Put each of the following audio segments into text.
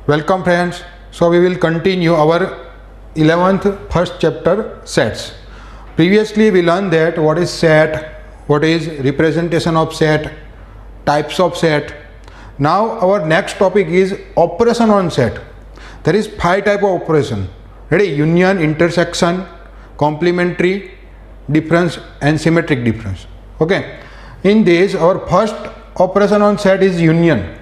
Welcome friends. So we will continue our 11th first chapter sets. Previously we learned that what is set, what is representation of set, types of set. Now our next topic is operation on set. There is 5 type of operation. Ready? Union, intersection, complementary, difference and symmetric difference. Okay. In this our first operation on set is union.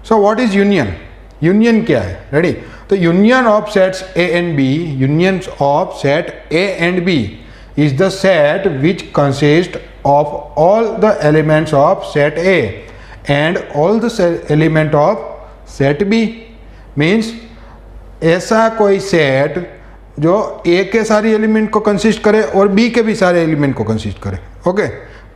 So what is union? Union क्या है? Ready? तो union of sets A and B, unions of set A and B is the set which consist of all the elements of set A and all the element of set B. Means ऐसा कोई set जो ए के सारे element को consist करे और B के भी सारे एलिमेंट को कंसिस्ट करे. ओके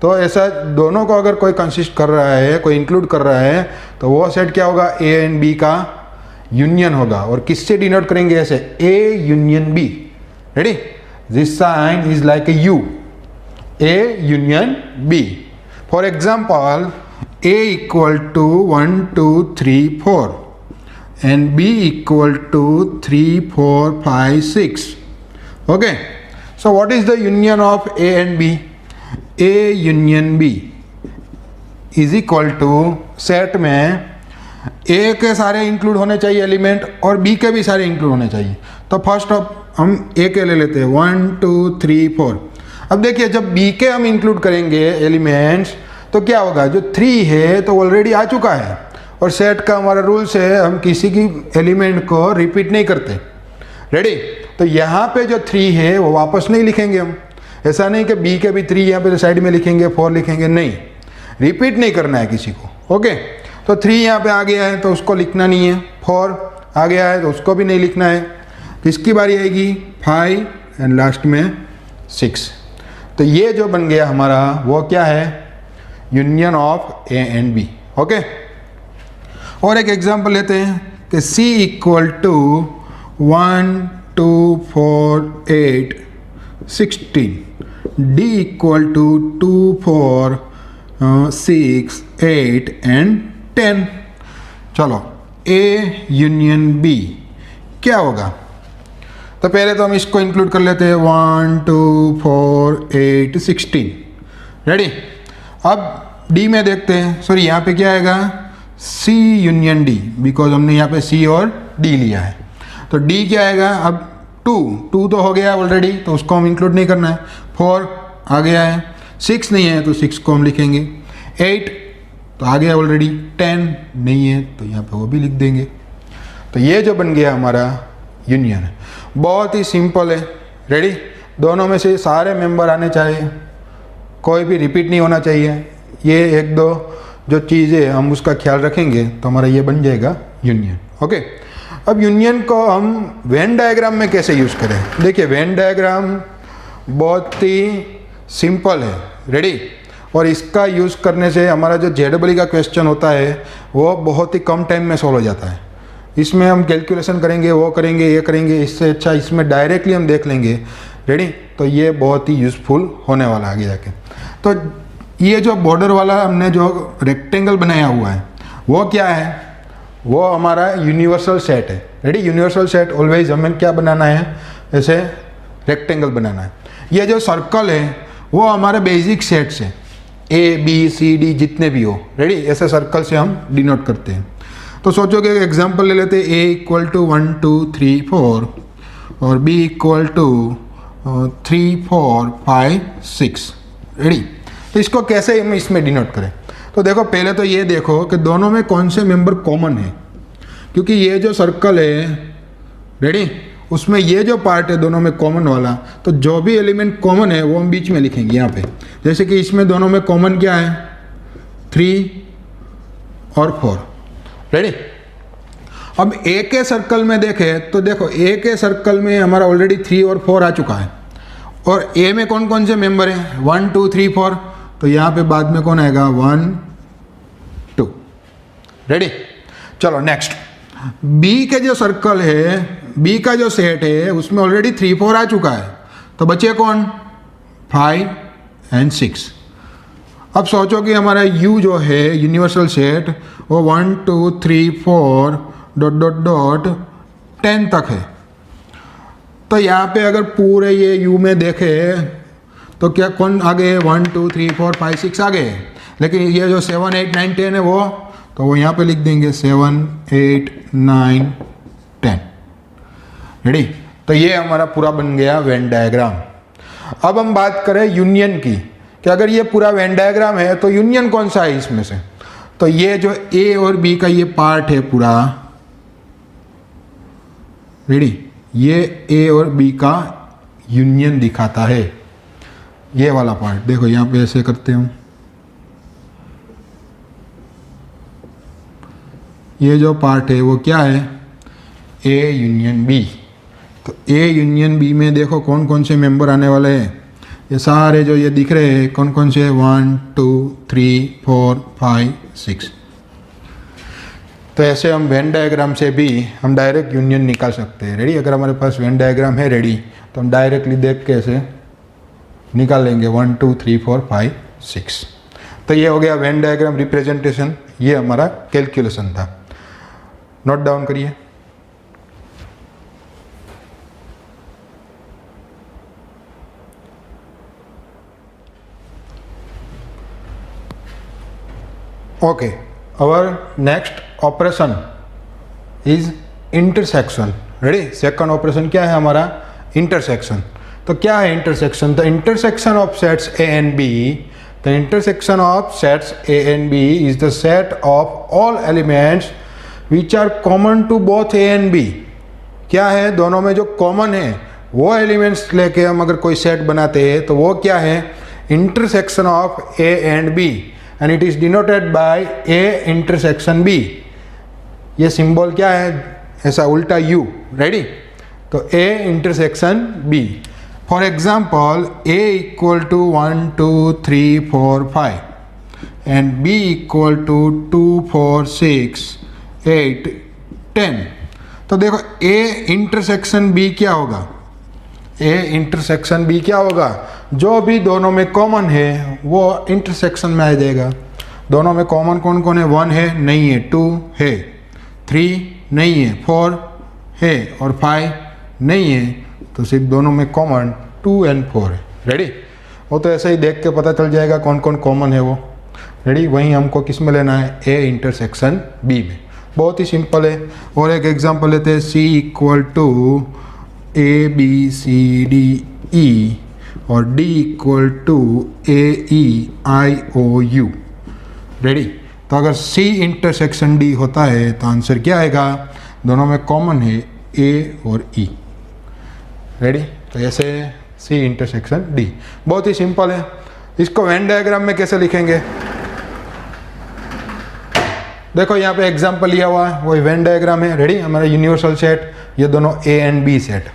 तो ऐसा दोनों को अगर कोई कंसिस्ट कर रहा है, कोई इंक्लूड कर रहा है, तो वो सेट क्या होगा? ए एंड बी का यूनियन होगा. और किससे डिनोट करेंगे? ऐसे A union B. Ready? This sign is like a U, A union B. For example A equal to 1 2 3 4 and B equal to 3 4 5 6. Okay so what is the union of A and B? A union B is equal to set में A के सारे include होने चाहिए element और B के भी सारे include होने चाहिए. तो फर्स्ट हम ए के ले लेते हैं 1 2 3 4. अब देखिए जब बी के हम इंक्लूड करेंगे एलिमेंट्स तो क्या होगा? जो 3 है तो ऑलरेडी आ चुका है और सेट का हमारा रूल्स है हम किसी की एलिमेंट को रिपीट नहीं करते. रेडी? तो यहाँ पे जो 3 है वो वापस नहीं लिखेंगे हम. ऐसा नहीं कि बी के भी 3 यहाँ पे साइड में लिखेंगे, 4 लिखेंगे, नहीं. रिपीट नहीं करना है किसी को. ओके तो 3 यहाँ पे आ गया है तो उसको लिखना नहीं है. 4 आ गया है तो उसको भी नहीं लिखना है. किसकी बारी आएगी? 5 एंड लास्ट में 6. तो ये जो बन गया हमारा वो क्या है? Union of A and B. Okay और एक एग्जांपल लेते हैं कि C equal to 1 2 4 8 16, D equal to 2 4 6 8 and 10. चलो A यूनियन B क्या होगा? तो पहले तो हम इसको इंक्लूड कर लेते हैं 1 2 4 8 16. रेडी? अब D में देखते हैं. सॉरी यहाँ पे क्या आएगा? C यूनियन D, बिकॉज हमने यहाँ पे C और D लिया है. तो D क्या आएगा? अब 2 तो हो गया ऑलरेडी तो उसको हम इंक्लूड नहीं करना है. 4 आ गया है, 6 नहीं है तो 6 को हम लिखेंगे. 8 तो आ गया ऑलरेडी, 10 नहीं है तो यहाँ पे वो भी लिख देंगे. तो ये जो बन गया हमारा यूनियन है. बहुत ही सिंपल है. रेडी? दोनों में से सारे मेंबर आने चाहिए, कोई भी रिपीट नहीं होना चाहिए. ये एक दो जो चीज़ें हम उसका ख्याल रखेंगे तो हमारा ये बन जाएगा यूनियन. ओके अब यूनियन को हम वेन डायग्राम में कैसे यूज़ करें? देखिए वेन डायग्राम बहुत ही सिंपल है. रेडी? और इसका यूज़ करने से हमारा जो जेडब्ल्यू का क्वेश्चन होता है वो बहुत ही कम टाइम में सॉल्व हो जाता है. इसमें हम कैलकुलेशन करेंगे, वो करेंगे, ये करेंगे, इससे अच्छा इसमें डायरेक्टली हम देख लेंगे. रेडी? तो ये बहुत ही यूज़फुल होने वाला आगे जाके. तो ये जो बॉर्डर वाला हमने जो रेक्टेंगल बनाया हुआ है वो क्या है? वो हमारा यूनिवर्सल सेट है. रेडी? यूनिवर्सल सेट ऑलवेज हमें क्या बनाना है? ऐसे रेक्टेंगल बनाना है. ये जो सर्कल है वो हमारे बेसिक सेट्स है, ए बी सी डी जितने भी हो. रेडी? ऐसे सर्कल से हम डिनोट करते हैं. तो सोचो कि एग्जांपल ले लेते हैं. ए इक्वल टू 1 2 3 4 और बी इक्वल टू 3 4 5 6. रेडी? तो इसको कैसे हम इसमें डिनोट करें? तो देखो पहले तो ये देखो कि दोनों में कौन से मेंबर कॉमन है, क्योंकि ये जो सर्कल है, रेडी, उसमें ये जो पार्ट है दोनों में कॉमन वाला, तो जो भी एलिमेंट कॉमन है वो हम बीच में लिखेंगे यहाँ पे. जैसे कि इसमें दोनों में कॉमन क्या है? 3 और 4. रेडी? अब ए के सर्कल में देखें तो देखो ए के सर्कल में हमारा ऑलरेडी 3 और 4 आ चुका है. और ए में कौन कौन से मेंबर हैं? 1 2 3 4. तो यहाँ पे बाद में कौन आएगा? 1 2. रेडी? चलो नेक्स्ट. बी के जो सर्कल है, बी का जो सेट है उसमें ऑलरेडी 3 4 आ चुका है. तो बचे कौन? 5 एंड 6. अब सोचो कि हमारा U जो है यूनिवर्सल सेट वो 1 2 3 4 डॉट डॉट डॉट 10 तक है। तो यहाँ पे अगर पूरे ये यू में देखे तो क्या कौन आगे है, 1 2 3 4 5 6 आगे है, लेकिन ये जो 7 8 9 10 है वो, तो वो यहाँ पे लिख देंगे 7 8 9 10। रेडी। तो ये हमारा पूरा बन गया वेन डायग्राम। अब हम बात करें यूनियन की, कि अगर ये पूरा वेन डायग्राम है तो यूनियन कौन सा है इसमें से। तो ये जो ए और बी का ये पार्ट है पूरा, रेडी, ये ए और बी का यूनियन दिखाता है। ये वाला पार्ट देखो, यहाँ पे ऐसे करते हूँ, ये जो पार्ट है वो क्या है, ए यूनियन बी। तो ए यूनियन बी में देखो कौन कौन से मेंबर आने वाले हैं, ये सारे जो ये दिख रहे हैं कौन कौन से, 1 2 3 4 5 6। तो ऐसे हम वेन डायग्राम से भी हम डायरेक्ट यूनियन निकाल सकते हैं। रेडी। अगर हमारे पास वेन डायग्राम है रेडी, तो हम डायरेक्टली देख के ऐसे निकाल लेंगे 1 2 3 4 5 6। तो ये हो गया वेन डायग्राम रिप्रेजेंटेशन, ये हमारा कैलकुलेशन था। नोट डाउन करिए। Okay, our next operation is intersection। Ready. Second operation क्या है हमारा, इंटरसेक्शन। तो क्या है intersection, the intersection of sets A and B, the intersection of sets A and B is the set of all elements which are common to both A and B. क्या है, दोनों में जो कॉमन है वो एलिमेंट्स लेके हम अगर कोई सेट बनाते हैं तो वो क्या है, intersection of A and B, and it is denoted by A intersection B। ये सिंबल क्या है, ऐसा उल्टा U। रेडी। तो A intersection B। For example A equal to 1 2 3 4 5 and B equal to 2 4 6 8 10। तो देखो A इंटरसेक्शन B क्या होगा, ए इंटरसेक्शन बी क्या होगा, जो भी दोनों में कॉमन है वो इंटरसेक्शन में आ जाएगा। दोनों में कॉमन कौन कौन है, 1 है नहीं है, 2 है, 3 नहीं है, 4 है और 5 नहीं है, तो सिर्फ दोनों में कॉमन 2 एंड 4 है। रेडी। वो तो ऐसे ही देख के पता चल जाएगा कौन कौन कॉमन है वो। रेडी। वहीं हमको किस में लेना है, ए इंटरसेक्शन बी में। बहुत ही सिंपल है। और एक एग्जांपल लेते हैं, C equal to A B C D E और D equal to A E I O U. Ready. तो अगर सी इंटरसेक्शन डी होता है तो आंसर क्या आएगा, दोनों में कॉमन है ए और ई। रेडी। तो ऐसे सी इंटरसेक्शन डी, बहुत ही सिंपल है। इसको वेन डायग्राम में कैसे लिखेंगे, देखो यहाँ पे एग्जांपल लिया हुआ है, वही वेन डायग्राम है। रेडी। हमारा यूनिवर्सल सेट, ये दोनों ए एंड बी सेट।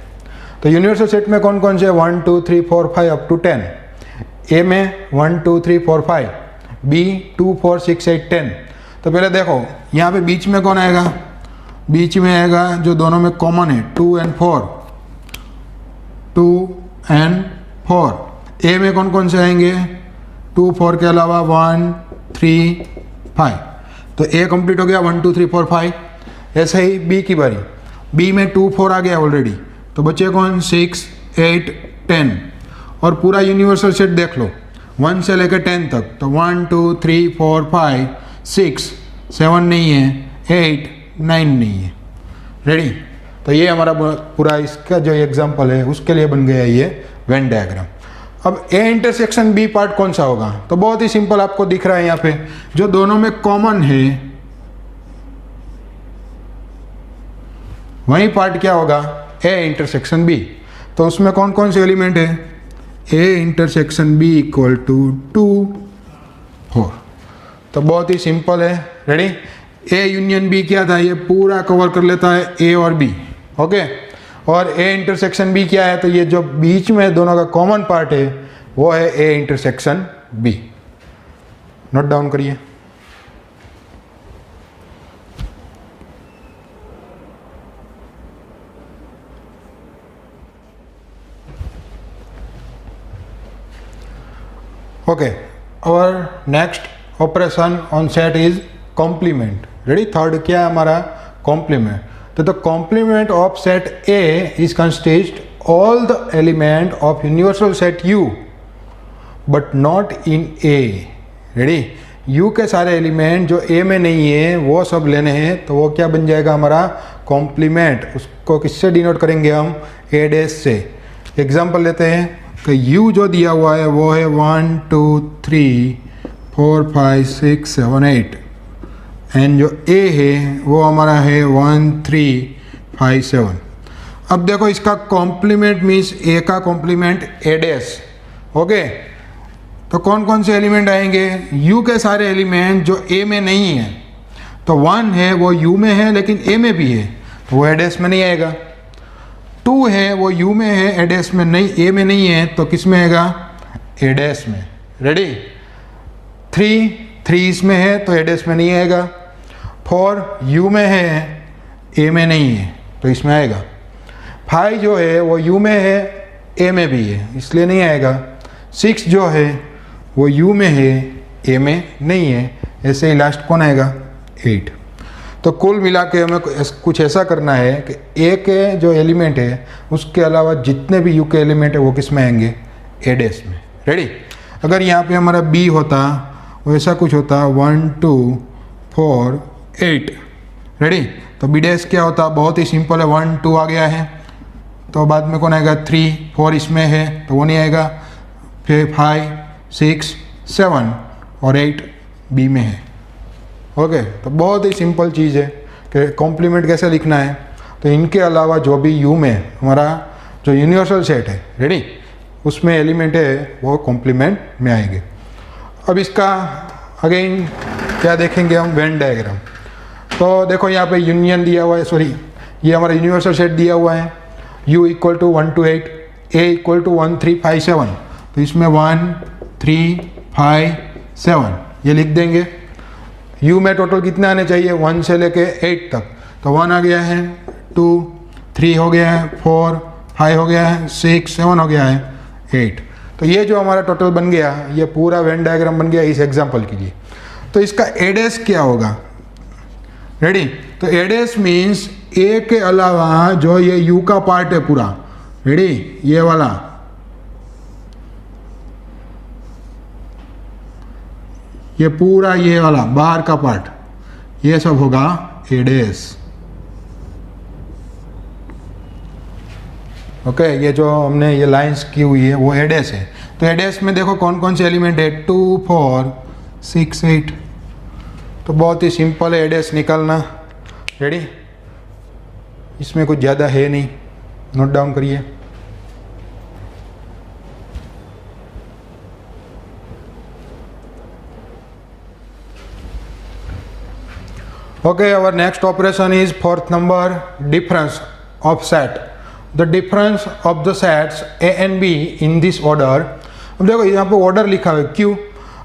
तो यूनिवर्सल सेट में कौन कौन से, 1 2 3 4 5 अप टू 10। ए में 1 2 3 4 5, बी 2 4 6 8 10। तो पहले देखो यहाँ पे बीच में कौन आएगा, बीच में आएगा जो दोनों में कॉमन है 2 एंड 4, 2 एंड 4। ए में कौन कौन से आएंगे, 2 4 के अलावा 1 3 5। तो ए कंप्लीट हो गया, 1 2 3 4 5। ऐसे ही बी की बारी, बी में 2 4 आ गया ऑलरेडी, तो बचे कौन, 6 8 10। और पूरा यूनिवर्सल सेट देख लो 1 से लेकर 10 तक, तो 1 2 3 4 5 6 7 नहीं है, 8 9 नहीं है। रेडी। तो ये हमारा पूरा इसका जो एग्जांपल है उसके लिए बन गया ये वेन डायग्राम। अब ए इंटरसेक्शन बी पार्ट कौन सा होगा, तो बहुत ही सिंपल आपको दिख रहा है यहाँ पे, जो दोनों में कॉमन है वही पार्ट क्या होगा, ए इंटरसेक्शन बी। तो उसमें कौन कौन से एलिमेंट है, A intersection B equal to 2 4। तो बहुत ही सिंपल है। रेडी। ए यूनियन बी क्या था, ये पूरा कवर कर लेता है ए और बी। ओके। और ए इंटरसेक्शन बी क्या है, तो ये जो बीच में दोनों का कॉमन पार्ट है वो है A intersection B. Note down करिए। Okay, our next operation on set is complement. Ready. Third क्या है हमारा, complement. So the complement of set A is consist all the element of universal set U but not in A. Ready? U के सारे element जो A में नहीं है वो सब लेने हैं, तो वो क्या बन जाएगा हमारा कॉम्प्लीमेंट. उसको किससे डिनोट करेंगे हम? A डैश से. एग्जाम्पल लेते हैं कि U जो दिया हुआ है वो है 1 2 3 4 5 6 7 8 एंड जो A है वो हमारा है 1 3 5 7. अब देखो इसका कॉम्प्लीमेंट मीन्स A का कॉम्प्लीमेंट A डैश. ओके, तो कौन कौन से एलिमेंट आएंगे? U के सारे एलिमेंट जो A में नहीं है, तो 1 है वो U में है लेकिन A में भी है, तो वो A डैश में नहीं आएगा. 2 है वो U में है, A डैश में नहीं, A में नहीं है, तो किस में आएगा? A डैश में. रेडी? 3 इसमें है तो A डैश में नहीं आएगा. 4 U में है, A में नहीं है, तो इसमें आएगा. 5 जो है वो U में है, A में भी है, इसलिए नहीं आएगा. 6 जो है वो U में है, A में नहीं है, ऐसे ही लास्ट कौन आएगा? 8. तो कुल मिला के हमें कुछ ऐसा करना है कि A के जो एलिमेंट है उसके अलावा जितने भी U के एलिमेंट है वो किस में आएंगे? A डैश में. रेडी? अगर यहाँ पे हमारा B होता, वो ऐसा कुछ होता 1 2 4 8. रेडी? तो B डैश क्या होता? बहुत ही सिंपल है. 1 2 आ गया है, तो बाद में कौन आएगा? 3 4 इसमें है तो वो नहीं आएगा. फिर 5 6 7 और 8 बी में है. ओके, तो बहुत ही सिंपल चीज़ है कि कॉम्प्लीमेंट कैसे लिखना है. तो इनके अलावा जो भी यू में हमारा जो यूनिवर्सल सेट है, रेडी, उसमें एलिमेंट है वो कॉम्प्लीमेंट में आएंगे. अब इसका अगेन क्या देखेंगे हम? Venn diagram. तो देखो यहाँ पे यूनियन दिया हुआ है, सॉरी ये हमारा यूनिवर्सल सेट दिया हुआ है. U equal to 1 to 8, A equal to 1 3 5 7. तो इसमें 1 3 5 7 ये लिख देंगे. U में टोटल कितने आने चाहिए? 1 से लेके 8 तक. तो 1 आ गया है, 2 3 हो गया है, 4 5 हो गया है, 6 7 हो गया है, 8. तो ये जो हमारा टोटल बन गया, ये पूरा वेन डायग्राम बन गया इस एग्जाम्पल के लिए. तो इसका A डैश क्या होगा? रेडी? तो A डैश मीन्स A के अलावा जो ये U का पार्ट है पूरा, रेडी, ये वाला, ये पूरा ये वाला बाहर का पार्ट, ये सब होगा A डैश. ओके, ये जो हमने ये लाइंस की हुई है वो A डैश है. तो A डैश में देखो कौन कौन से एलिमेंट है? 2 4 6 8. तो बहुत ही सिंपल है A डैश निकालना. रेडी? इसमें कुछ ज़्यादा है नहीं, नोट डाउन करिए. Okay, our next operation is fourth number, difference of set. The difference of the sets A and B in this order. अब देखो यहाँ पे ऑर्डर लिखा है. क्यों?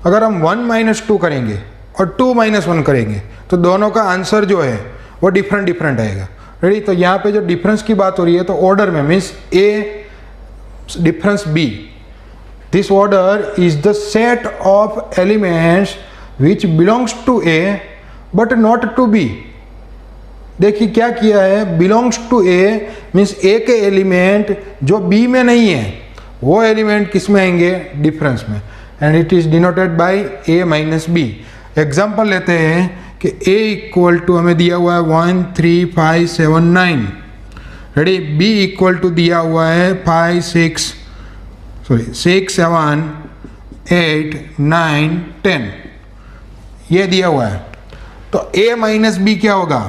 अगर हम 1 - 2 करेंगे और 2 - 1 करेंगे तो दोनों का आंसर जो है वो डिफरेंट आएगा. रेडी? तो यहाँ पे जो डिफरेंस की बात हो रही है तो ऑर्डर में means A difference B. This order is the set of elements which belongs to A but not to B. देखिए क्या किया है? Belongs to A means A के एलिमेंट जो बी में नहीं है वो एलिमेंट किस में आएंगे? डिफरेंस में. And it is denoted by A minus B. Example लेते हैं कि ए इक्वल टू हमें दिया हुआ है 1 3 5 7 9. रेडी? बी इक्वल टू दिया हुआ है 6 7 8 9 10. ये दिया हुआ है. तो A माइनस बी क्या होगा?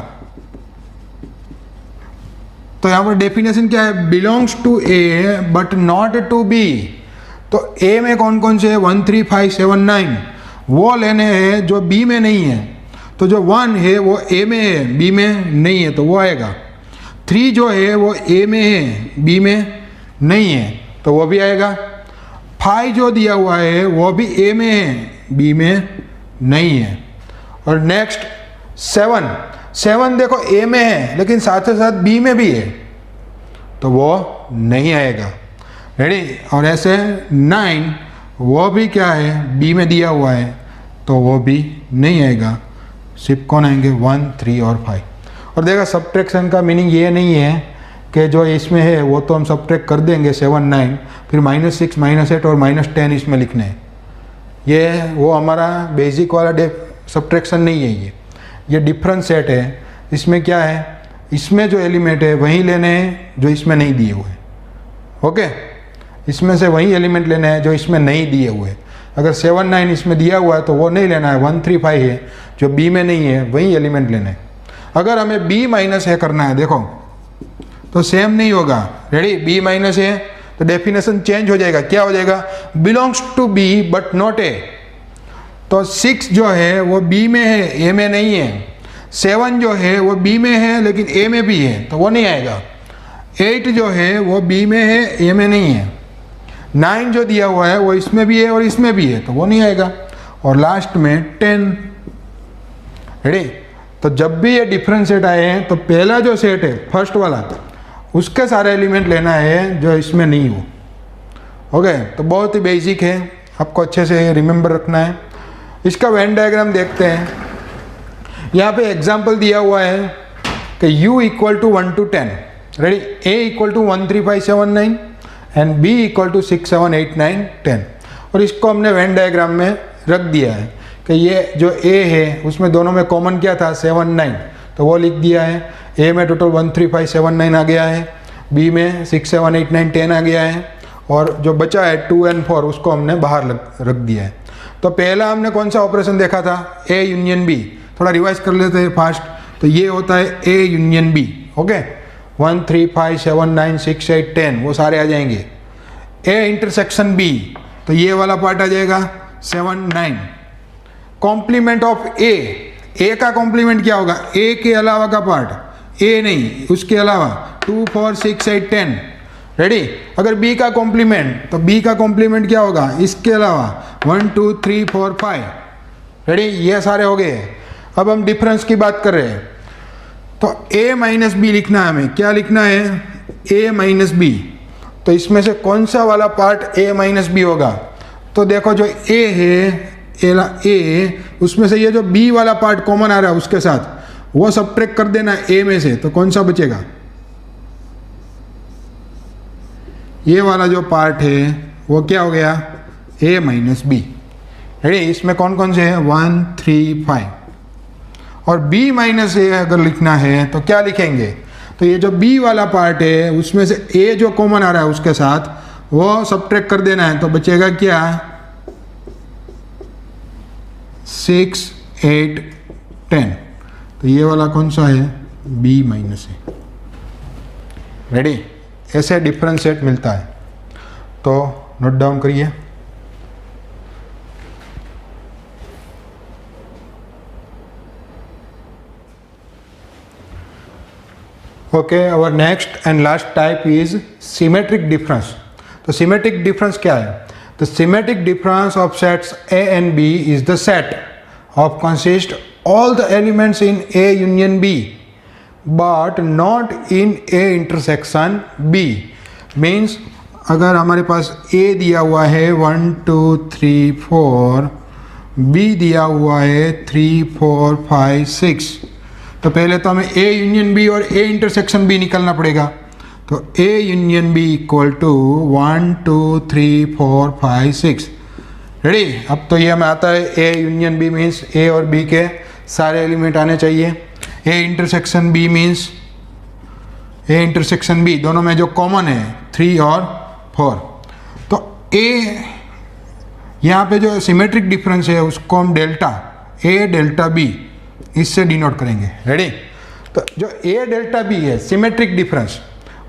तो यहां पर डेफिनेशन क्या है? Belongs to A but not to B. तो A में कौन कौन से 1 3 5 7 9 वो लेने हैं जो B में नहीं है. तो जो 1 है वो A में है, B में नहीं है, तो वो आएगा. 3 जो है वो A में है, B में नहीं है, तो वो भी आएगा. 5 जो दिया हुआ है वो भी A में है, B में नहीं है. और नेक्स्ट 7 देखो A में है लेकिन साथ ही साथ B में भी है, तो वो नहीं आएगा. रेडी? और ऐसे 9 वो भी क्या है? B में दिया हुआ है, तो वो भी नहीं आएगा. सिर्फ कौन आएंगे? 1 3 और 5. और देखा सब्ट्रैक्शन का मीनिंग ये नहीं है कि जो इसमें है वो तो हम सब्ट्रैक्ट कर देंगे 7 9, फिर -6 -8 और -10 इसमें लिखने हैं। ये वो हमारा बेसिक वाला सब्ट्रैक्शन नहीं है, ये डिफरेंट सेट है। इसमें क्या है, इसमें जो एलिमेंट है वही लेने हैं जो इसमें नहीं दिए हुए। ओके, इसमें से वही एलिमेंट लेने हैं जो इसमें नहीं दिए हुए। अगर 7 9 इसमें दिया हुआ है तो वो नहीं लेना है। 1 3 5 है जो बी में नहीं है, वही एलिमेंट लेना है। अगर हमें बी माइनस ए करना है, देखो तो सेम नहीं होगा। रेडी, बी माइनस ए तो डेफिनेशन चेंज हो जाएगा। क्या हो जाएगा, belongs to B but not A. तो 6 जो है वो बी में है, ए में नहीं है। 7 जो है वो बी में है लेकिन ए में भी है, तो वो नहीं आएगा। 8 जो है वो बी में है, ए में नहीं है। 9 जो दिया हुआ है वो इसमें भी है और इसमें भी है, तो वो नहीं आएगा। और लास्ट में 10। रेडी, तो जब भी ये डिफरेंट सेट आए हैं तो पहला जो सेट है फर्स्ट वाला, उसके सारे एलिमेंट लेना है जो इसमें नहीं हो। ओके, तो बहुत ही बेसिक है, आपको अच्छे से रिमेंबर रखना है। इसका वेन डायग्राम देखते हैं। यहाँ पे एग्जाम्पल दिया हुआ है कि u equal to 1 to 10। Ready, a equal to 1 3 5 7 9 and b equal to 6 7 8 9 10। और इसको हमने वेन डायग्राम में रख दिया है कि ये जो a है उसमें दोनों में कॉमन क्या था, 7 9, तो वो लिख दिया है। a में टोटल 1 3 5 7 9 आ गया है, b में 6 7 8 9 10 आ गया है, और जो बचा है 2 and 4 उसको हमने बाहर रख दिया है। तो पहला हमने कौन सा ऑपरेशन देखा था, a यूनियन b। थोड़ा रिवाइज कर लेते हैं फास्ट। तो ये होता है a यूनियन b। ओके, 1 3 5 7 9 6 8 10 वो सारे आ जाएंगे। a इंटरसेक्शन b, तो ये वाला पार्ट आ जाएगा 7 9। कॉम्प्लीमेंट ऑफ a का कॉम्प्लीमेंट क्या होगा, a के अलावा का पार्ट, a नहीं उसके अलावा 2 4 6 8 10। रेडी, अगर b का कॉम्प्लीमेंट तो b का कॉम्प्लीमेंट क्या होगा, इसके अलावा 1 2 3 4 5। रेडी, ये सारे हो गए। अब हम डिफरेंस की बात कर रहे हैं, तो a माइनस बी लिखना है हमें। क्या लिखना है, a माइनस बी। तो इसमें से कौन सा वाला पार्ट a माइनस बी होगा, तो देखो जो a है a, उसमें से ये जो b वाला पार्ट कॉमन आ रहा है उसके साथ वो सब्ट्रैक्ट कर देना a में से, तो कौन सा बचेगा, ये वाला जो पार्ट है वो क्या हो गया, a माइनस बी। रेडी, इसमें कौन कौन से हैं, 1 3 5। और b माइनस ए अगर लिखना है तो क्या लिखेंगे, तो ये जो b वाला पार्ट है उसमें से a जो कॉमन आ रहा है उसके साथ वो सब्ट्रैक्ट कर देना है, तो बचेगा क्या, 6 8 10। तो ये वाला कौन सा है, b माइनस ए। रेडी, ऐसे डिफरेंट सेट मिलता है, तो नोट डाउन करिए। Okay, our next and last type is symmetric difference। तो symmetric difference क्या है, the symmetric difference of sets A and B is the set of consist all the elements in A union B but not in A intersection B। means अगर हमारे पास A दिया हुआ है 1 2 3 4, B दिया हुआ है 3 4 5 6, तो पहले तो हमें A यूनियन B और A इंटरसेक्शन B निकलना पड़ेगा। तो A union B equal to 1 2 3 4 5 6। Ready, अब तो ये हमें आता है A union B means A और B के सारे एलिमेंट आने चाहिए। A intersection B means A intersection B दोनों में जो कॉमन है 3 और 4। तो A यहाँ पे जो सिमेट्रिक डिफरेंस है उसको हम डेल्टा A डेल्टा B इससे डिनोट करेंगे। रेडी, तो जो A डेल्टा B है सिमेट्रिक डिफरेंस,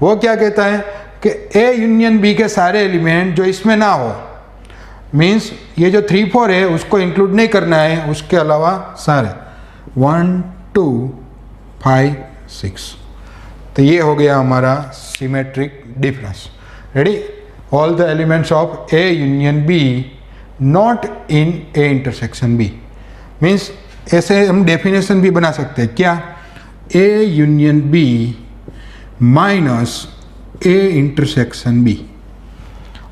वो क्या कहता है कि A यूनियन B के सारे एलिमेंट जो इसमें ना हो, मीन्स ये जो 3 4 है उसको इंक्लूड नहीं करना है, उसके अलावा सारे 1 2 5 6। तो ये हो गया हमारा symmetric difference. Ready, all the elements of A union B not in A intersection B। Means ऐसे हम डेफिनेशन भी बना सकते हैं, क्या, A union B minus A intersection B।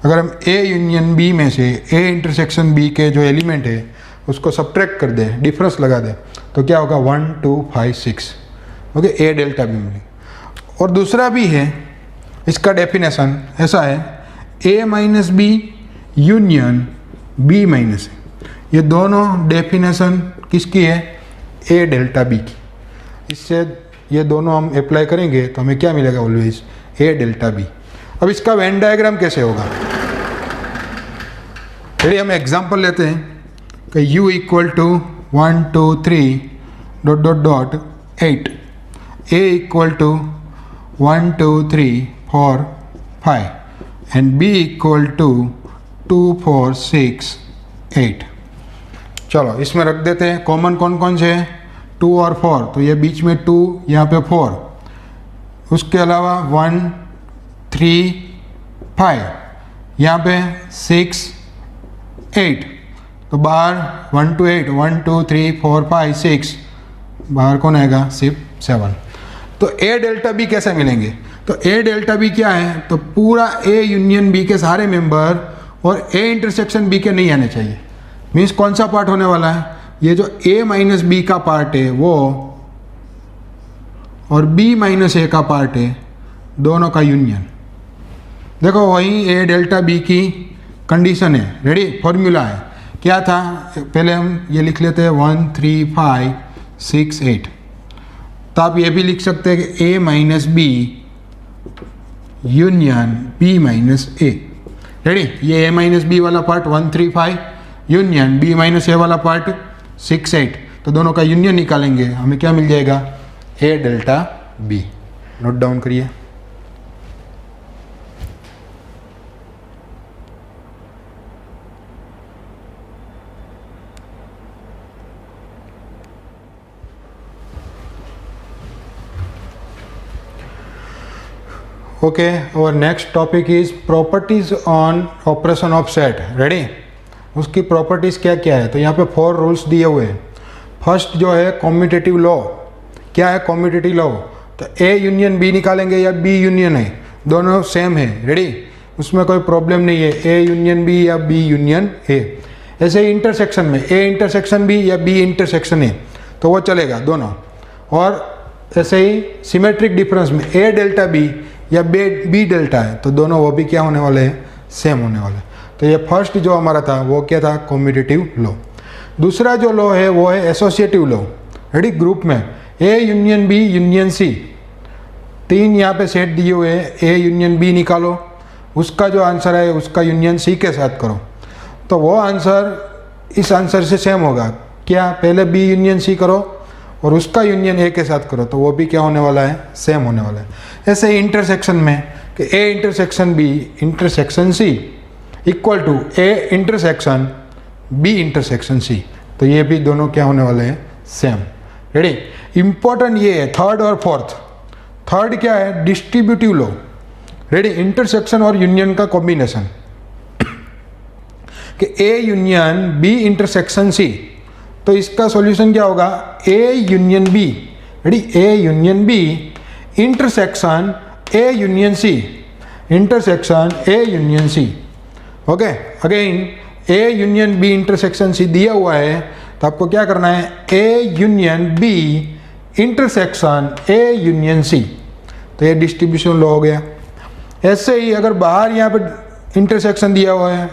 अगर हम A यूनियन B में से A इंटरसेक्शन B के जो एलिमेंट है उसको सब्ट्रैक्ट कर दें, डिफरेंस लगा दें, तो क्या होगा 1 2 5 6। ओके, ए डेल्टा बी मिलेंगे। और दूसरा भी है, इसका डेफिनेशन ऐसा है, A minus B union B minus A. ये दोनों डेफिनेशन किसकी है? ए डेल्टा बी की। इससे ये दोनों हम अप्लाई करेंगे तो हमें क्या मिलेगा? Always A delta B. अब इसका वेन डायग्राम कैसे होगा? चलिए हम एग्जांपल लेते हैं कि u equal to 1 2 3 dot dot dot 8, a equal to 1 2 3 4 5 and b equal to 2 4 6 8। चलो इसमें रख देते हैं कॉमन कौन कौन से हैं? 2 और 4, तो ये बीच में 2, यहाँ पे 4, उसके अलावा 1 3 5, यहाँ पे 6 8, तो बाहर 1 to 8 1 2 3 4 5 6, बाहर कौन आएगा? सिर्फ 7। तो ए डेल्टा बी कैसे मिलेंगे? तो ए डेल्टा बी क्या है? तो पूरा ए यूनियन बी के सारे मेंबर और ए इंटरसेक्शन बी के नहीं आने चाहिए। मीन्स कौन सा पार्ट होने वाला है? ये जो ए माइनस बी का पार्ट है वो और बी माइनस ए का पार्ट है, दोनों का यूनियन। देखो वही ए डेल्टा बी की कंडीशन है। रेडी? फॉर्मूला है, क्या था? पहले हम ये लिख लेते हैं 1 3 5 6 8। तो आप ये भी लिख सकते हैं कि A minus B union B minus A. Ready? ये ए माइनस बी वाला part 1 3 5 union B minus A वाला पार्ट 6 8, तो दोनों का यूनियन निकालेंगे, हमें क्या मिल जाएगा? ए डेल्टा बी। नोट डाउन करिए। ओके, और next topic is properties on operation of set. Ready? उसकी प्रॉपर्टीज़ क्या क्या है? तो यहाँ पे 4 रूल्स दिए हुए हैं। फर्स्ट जो है कॉम्यूटेटिव लॉ। क्या है कॉम्यूटेटिव लॉ? तो ए यूनियन बी निकालेंगे या बी यूनियन है, दोनों सेम है। रेडी? उसमें कोई प्रॉब्लम नहीं है, ए यूनियन बी या बी यूनियन ए। ऐसे ही इंटरसेक्शन में ए इंटरसेक्शन बी या बी इंटरसेक्शन ए, तो वो चलेगा दोनों। और ऐसे ही सिमेट्रिक डिफरेंस में ए डेल्टा बी या बी डेल्टा है, तो दोनों वो भी क्या होने वाले हैं? सेम होने वाले हैं। तो ये फर्स्ट जो हमारा था वो क्या था? Commutative law. दूसरा जो लॉ है वो है एसोसिएटिव लॉ। रेडी? ग्रुप में A union B union C, 3 यहाँ पे सेट दिए हुए हैं, ए यूनियन बी निकालो, उसका जो आंसर है उसका यूनियन सी के साथ करो, तो वो आंसर इस आंसर से सेम होगा। क्या? पहले बी यूनियन सी करो और उसका यूनियन ए के साथ करो, तो वो भी क्या होने वाला है? सेम होने वाला है। ऐसे ही इंटरसेक्शन में कि A intersection B intersection C equal to A intersection B intersection C, तो ये भी दोनों क्या होने वाले हैं? सेम। रेडी? इंपॉर्टेंट ये है थर्ड और फोर्थ। थर्ड क्या है? Distributive law. रेडी? इंटरसेक्शन और यूनियन का कॉम्बिनेशन कि A union B intersection C, तो इसका सॉल्यूशन क्या होगा? A union B. Ready? A union B intersection A union C, intersection A union C. Okay, again A union B intersection C दिया हुआ है, तो आपको क्या करना है? A union B intersection A union C, तो ये डिस्ट्रीब्यूशन लॉ हो गया। ऐसे ही अगर बाहर यहाँ पे इंटरसेक्शन दिया हुआ है,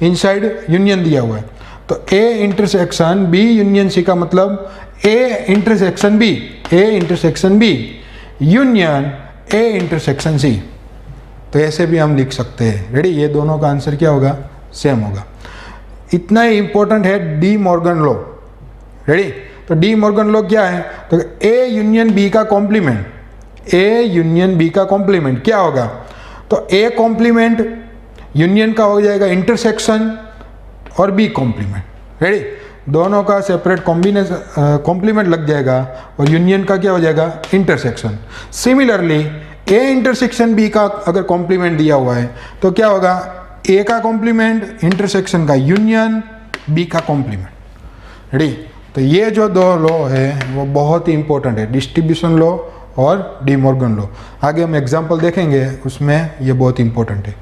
इनसाइड यूनियन दिया हुआ है, तो A intersection B union C का मतलब A intersection B, A intersection B union A intersection C, तो ऐसे भी हम लिख सकते हैं। रेडी? ये दोनों का आंसर क्या होगा? सेम होगा। इतना ही इंपॉर्टेंट है डी मॉर्गन लॉ। रेडी? तो डी मॉर्गन लॉ क्या है? तो ए यूनियन बी का कॉम्प्लीमेंट, ए यूनियन बी का कॉम्प्लीमेंट क्या होगा? तो ए कॉम्प्लीमेंट यूनियन का हो जाएगा इंटरसेक्शन और बी कॉम्प्लीमेंट। रेडी? दोनों का सेपरेट कॉम्बिनेशन कॉम्प्लीमेंट लग जाएगा और यूनियन का क्या हो जाएगा? Intersection. Similarly A intersection B का अगर कॉम्प्लीमेंट दिया हुआ है तो क्या होगा? ए का कॉम्प्लीमेंट इंटरसेक्शन का यूनियन बी का कॉम्प्लीमेंट। रेडी? तो ये जो दो लॉ है वो बहुत ही इंपॉर्टेंट है, डिस्ट्रीब्यूशन लॉ और डी मॉर्गन लॉ। आगे हम एग्जाम्पल देखेंगे, उसमें ये बहुत इंपॉर्टेंट है।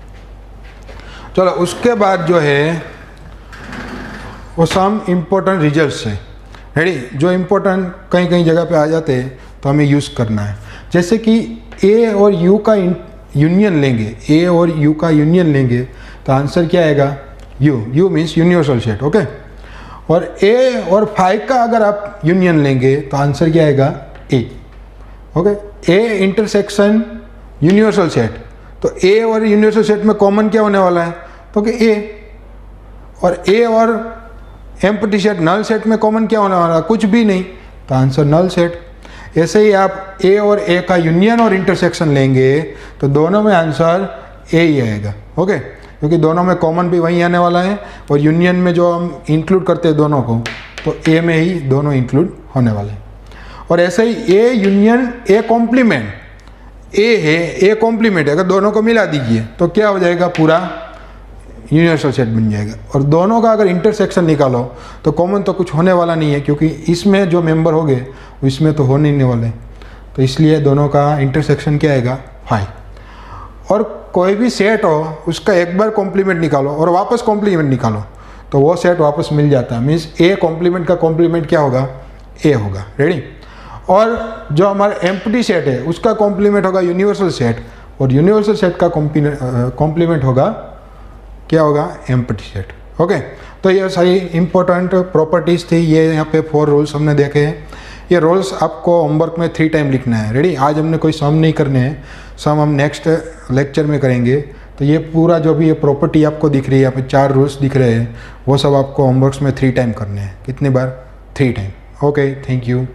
चलो उसके बाद जो है वो सम इम्पोर्टेंट रिजल्ट्स है। रेडी? जो इम्पोर्टेंट कहीं कहीं जगह पे आ जाते हैं, तो हमें यूज़ करना है। जैसे कि ए और यू का यूनियन लेंगे, ए और यू का यूनियन लेंगे तो आंसर क्या आएगा? You means universal set. Okay, और ए और फाई का अगर आप यूनियन लेंगे तो आंसर क्या आएगा? A. Okay, A intersection universal set, तो ए और यूनिवर्सल सेट में कॉमन क्या होने वाला है? तो कि ए। और ए और एम्प्टी सेट नल सेट में कॉमन क्या होने वाला है? कुछ भी नहीं, तो आंसर नल सेट। ऐसे ही आप ए और ए का यूनियन और इंटरसेक्शन लेंगे तो दोनों में आंसर ए ही आएगा। ओके, क्योंकि दोनों में कॉमन भी वही आने वाला है और यूनियन में जो हम इंक्लूड करते हैं दोनों को, तो ए में ही दोनों इंक्लूड होने वाले हैं। और ऐसे ही ए यूनियन ए कॉम्प्लीमेंट, ए है ए कॉम्प्लीमेंट, अगर दोनों को मिला दीजिए तो क्या हो जाएगा? पूरा यूनिवर्सल सेट बन जाएगा। और दोनों का अगर इंटरसेक्शन निकालो तो कॉमन तो कुछ होने वाला नहीं है, क्योंकि इसमें जो मेंबर हो गए इसमें तो होने नहीं वाले, तो इसलिए दोनों का इंटरसेक्शन क्या आएगा? 5। और कोई भी सेट हो उसका एक बार कॉम्प्लीमेंट निकालो और वापस कॉम्प्लीमेंट निकालो तो वो सेट वापस मिल जाता है। मीन्स ए कॉम्प्लीमेंट का कॉम्प्लीमेंट क्या होगा? ए होगा। रेडी? और जो हमारा एम्प्टी सेट है उसका कॉम्प्लीमेंट होगा यूनिवर्सल सेट, और यूनिवर्सल सेट का कॉम्प्लीमेंट होगा क्या होगा? Empty set. ओके, तो ये सारी इंपॉर्टेंट प्रॉपर्टीज़ थी। ये यहाँ पे 4 रूल्स हमने देखे हैं। ये रूल्स आपको होमवर्क में 3 टाइम लिखना है। रेडी? आज हमने कोई सम नहीं करने हैं, सम हम नेक्स्ट लेक्चर में करेंगे। तो ये पूरा जो भी ये प्रॉपर्टी आपको दिख रही है, यहाँ पे 4 रूल्स दिख रहे हैं, वो सब आपको होमवर्क्स में 3 टाइम करने हैं। कितनी बार? 3 टाइम। Okay, thank you.